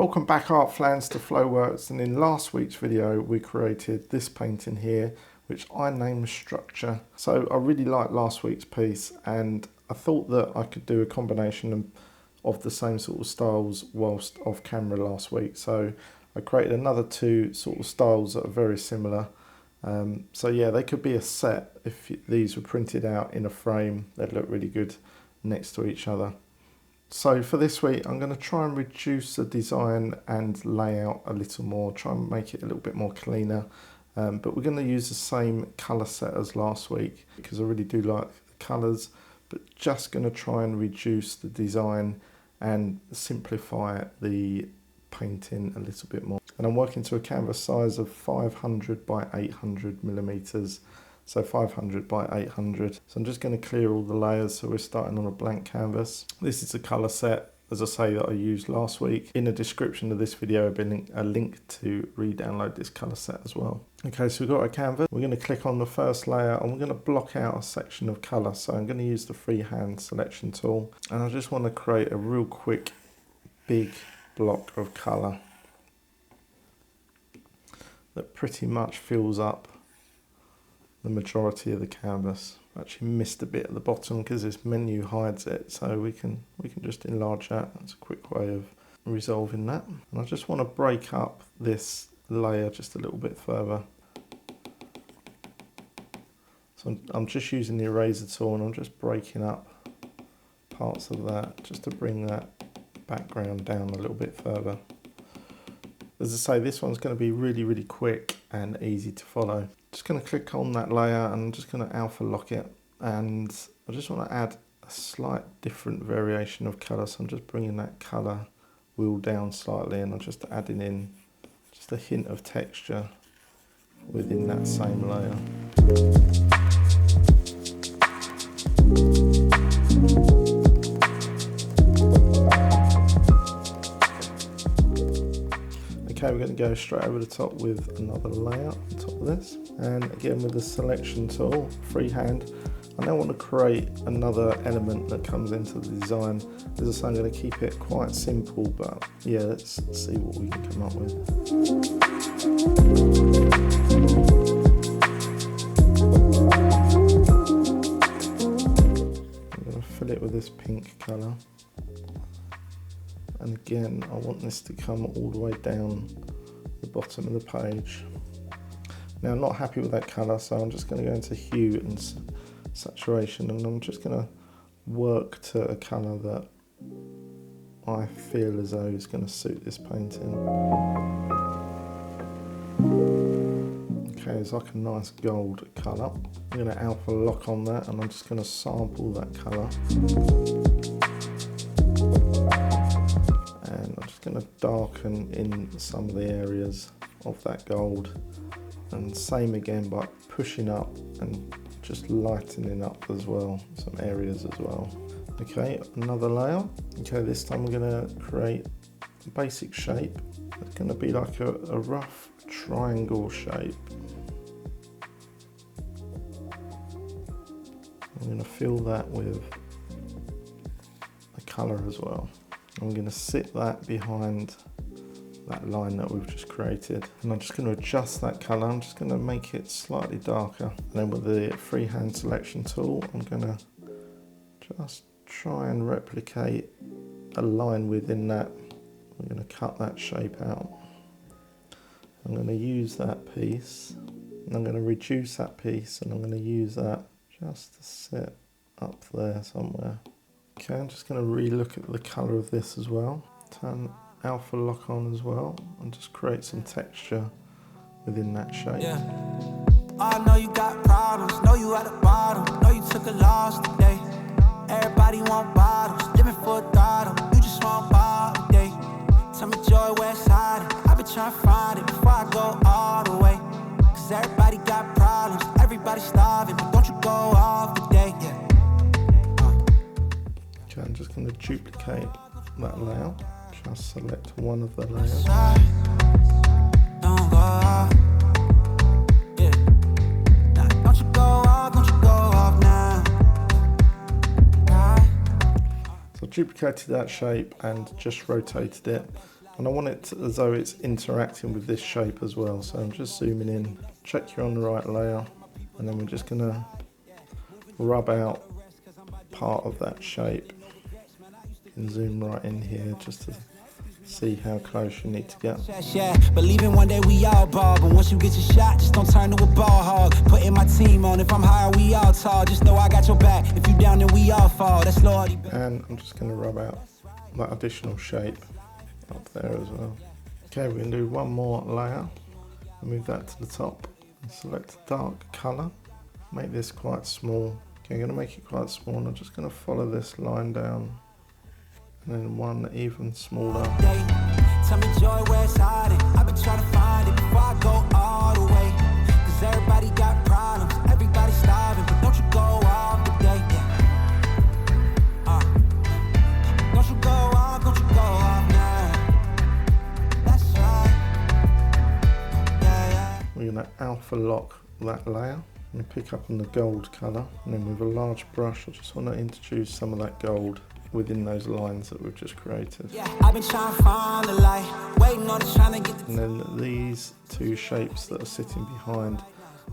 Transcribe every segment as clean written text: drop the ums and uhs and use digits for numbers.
Welcome back art fans to Flowworks, and in last week's video we created this painting here which I named Structure. So I really liked last week's piece and I thought that I could do a combination of the same sort of styles whilst off camera last week. So I created another two sort of styles that are very similar. So yeah, they could be a set. If these were printed out in a frame, they'd look really good next to each other. So for this week, I'm going to try and reduce the design and layout a little more, try and make it a little bit more cleaner. But we're going to use the same colour set as last week because I really do like the colours, but just going to try and reduce the design and simplify the painting a little bit more. And I'm working to a canvas size of 500 by 800 millimeters. So 500 by 800. So I'm just going to clear all the layers. So we're starting on a blank canvas. This is the colour set, as I say, that I used last week. In the description of this video, I've been a link to re-download this colour set as well. Okay, so we've got a canvas. We're going to click on the first layer and we're going to block out a section of colour. So I'm going to use the freehand selection tool. And I just want to create a real quick, big block of colour that pretty much fills up the majority of the canvas. I actually missed a bit at the bottom because this menu hides it, so we can just enlarge that. That's a quick way of resolving that. And I just want to break up this layer just a little bit further. So I'm just using the eraser tool and I'm just breaking up parts of that just to bring that background down a little bit further. As I say, this one's going to be really quick and easy to follow. Just going to click on that layer and I'm just going to alpha lock it, and I just want to add a slight different variation of colour. So I'm just bringing that colour wheel down slightly and I'm just adding in just a hint of texture within that same layer. Okay, we're going to go straight over the top with another layer on top of this, and again with the selection tool, freehand. I now want to create another element that comes into the design. As I say, I'm going to keep it quite simple, but yeah, let's see what we can come up with. I'm going to fill it with this pink colour. And again, I want this to come all the way down the bottom of the page. Now I'm not happy with that colour, so I'm just going to go into hue and saturation, and I'm just going to work to a colour that I feel as though is going to suit this painting. Okay, it's like a nice gold colour. I'm going to alpha lock on that and I'm just going to sample that colour. And I'm just going to darken in some of the areas of that gold, and same again by pushing up and just lightening up as well, some areas as well. Okay, another layer. Okay, this time we're going to create a basic shape. It's going to be like a rough triangle shape. I'm going to fill that with a colour as well. I'm going to sit that behind that line that we've just created, and I'm just going to adjust that colour. I'm just going to make it slightly darker, and then with the freehand selection tool I'm going to just try and replicate a line within that. I'm going to cut that shape out. I'm going to use that piece and I'm going to reduce that piece, and I'm going to use that just to sit up there somewhere. Okay, I'm just going to re-look at the colour of this as well. Turn alpha lock on as well and just create some texture within that shape. Yeah. I know you got problems, know you at the bottom, know you took a loss today. Everybody want bottles, living for a throttle, you just want bottle today. Tell me joy, west side, I've been trying to find it before I go all the way. Cause everybody got problems, everybody starving, but don't you go off today, yeah. Okay, I'm just going to duplicate that layout. Just select one of the layers. Don't go off. Yeah. Nah, don't you go off now. So I duplicated that shape and just rotated it. And I want it as though it's interacting with this shape as well. So I'm just zooming in, check you're on the right layer, and then we're just gonna rub out part of that shape. And zoom right in here just to see how close you need to get. Yeah, believing one day we all ball, but once you get your shot, just don't turn to a ball hog. Putting my team on, if I'm high, we all tall. Just know I got your back. If you down, then we all fall. That's loyalty. And I'm just gonna rub out that additional shape up there as well. Okay, we're gonna do one more layer. Move that to the top and select a dark color. Make this quite small. Okay, I'm gonna make it quite small, and I'm just gonna follow this line down. And then one even smaller. Tell me joy where it's hiding. I've been trying to find it before I go all the way. Cause everybody got problems, everybody's starving, but don't you go off today. Don't you go off now. That's right. Yeah. We're gonna alpha lock that layer. I'm gonna pick up on the gold color, and then with a large brush, I just wanna introduce some of that gold within those lines that we've just created. Yeah, I've been trying to find the light, waiting on it, trying to get the... And then these two shapes that are sitting behind,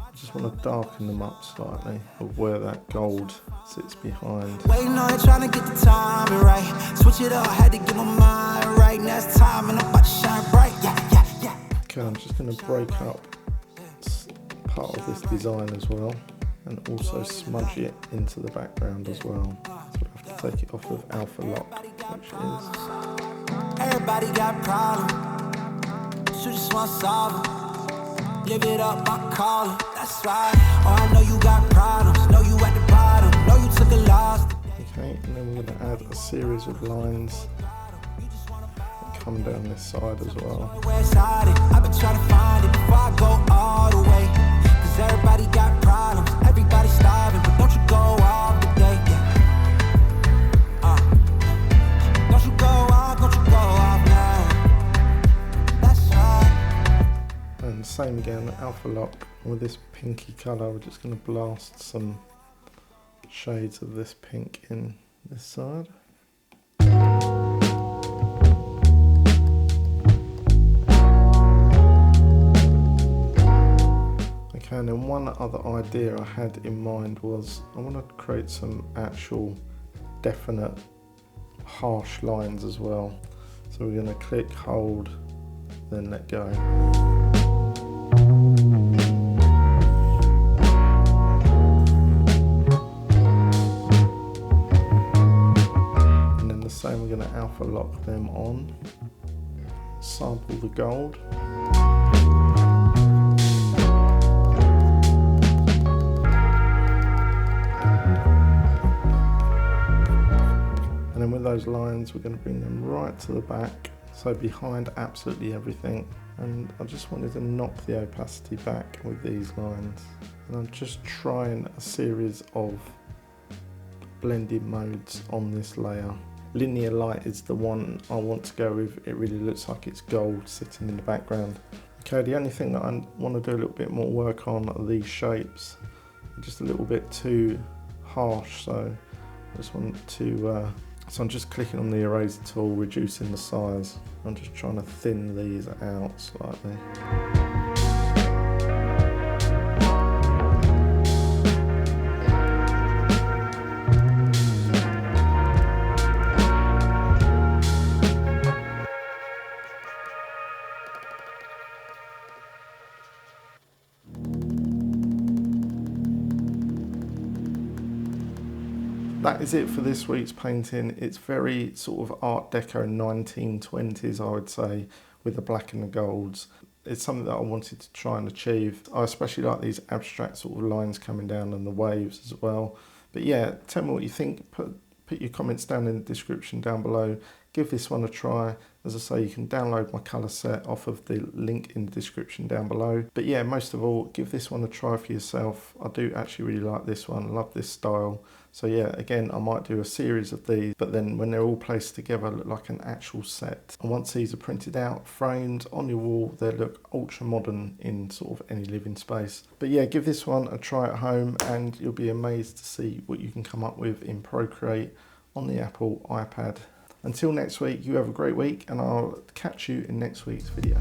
I just want to darken them up slightly of where that gold sits behind. Waiting on it, trying to get the timing right. Switch it up, had to get my mind right. Now it's time and I'm about to shine bright. Yeah. Okay, I'm just going to break up part of this design as well, and also smudge it into the background as well. So we have to take it off with alpha lock, which is... Everybody got problems, you just want to solve them. Live it up, I call it, that's right. Oh, I know you got problems, know you at the bottom, know you took a loss. Okay, and then we're going to add a series of lines that come down this side as well. I've been trying to find it before I go all the way. Cause everybody got problems, everybody's starving, but don't you go off today. Don't you go off now. That's right. And same again, alpha lock. With this pinky colour, we're just going to blast some shades of this pink in this side. Okay, and then one other idea I had in mind was I want to create some actual definite harsh lines as well. So we're going to click, hold, then let go. And then the same, we're going to alpha lock them on, sample the gold. And then with those lines, we're going to bring them right to the back, so behind absolutely everything. And I just wanted to knock the opacity back with these lines. And I'm just trying a series of blending modes on this layer. Linear light is the one I want to go with. It really looks like it's gold sitting in the background. Okay, the only thing that I want to do a little bit more work on are these shapes. They're just a little bit too harsh, so I just want to so I'm just clicking on the eraser tool, reducing the size. I'm just trying to thin these out slightly. That is it for this week's painting. It's very sort of Art Deco 1920s, I would say, with the black and the golds. It's something that I wanted to try and achieve. I especially like these abstract sort of lines coming down and the waves as well. But yeah, tell me what you think. Put your comments down in the description down below. Give this one a try. As I say, you can download my colour set off of the link in the description down below. But yeah, most of all, give this one a try for yourself. I do actually really like this one. I love this style. So yeah, again, I might do a series of these, but then when they're all placed together, look like an actual set. And once these are printed out, framed on your wall, they look ultra modern in sort of any living space. But yeah, give this one a try at home and you'll be amazed to see what you can come up with in Procreate on the Apple iPad. Until next week, you have a great week, and I'll catch you in next week's video.